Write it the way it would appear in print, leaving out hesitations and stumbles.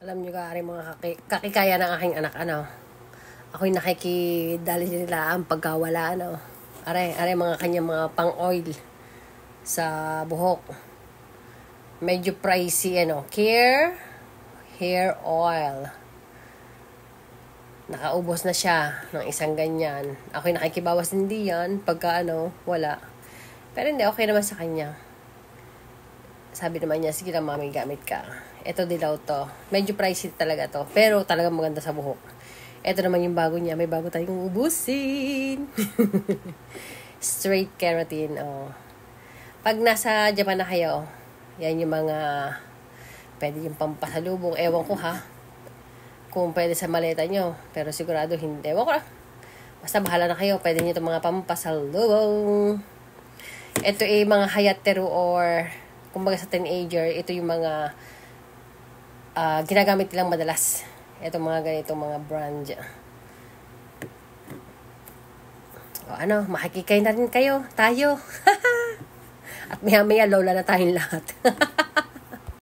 Alam nyo ka, mga kakikaya ng aking anak, ako'y nakikidali nila ang pagkawala, are mga kanyang mga pang-oil sa buhok. Medyo pricey, Care Hair Oil. Nakaubos na siya ng isang ganyan. Ako'y nakikibawas hindi yan pagka, wala. Pero hindi, okay naman sa kanya. Sabi naman niya, sige na mami, gamit ka. Ito dilaw to. Medyo pricey talaga to. Pero talagang maganda sa buhok. Ito naman yung bago niya. May bago tayong ubusin. Straight keratin. Oh. Pag nasa Japan na kayo, yan yung mga pwede yung pampasalubong. Ewan ko ha. Kung pwede sa maleta nyo. Pero sigurado hindi. Ewan ko na. Basta bahala na kayo. Pwede nyo itong mga pampasalubong. Ito ay mga hayatero or kumbaga sa teenager, ito yung mga ginagamit nilang madalas. Ito mga ganitong mga brand. O makikikain na rin kayo. Tayo. At maya-maya lola na tayong lahat.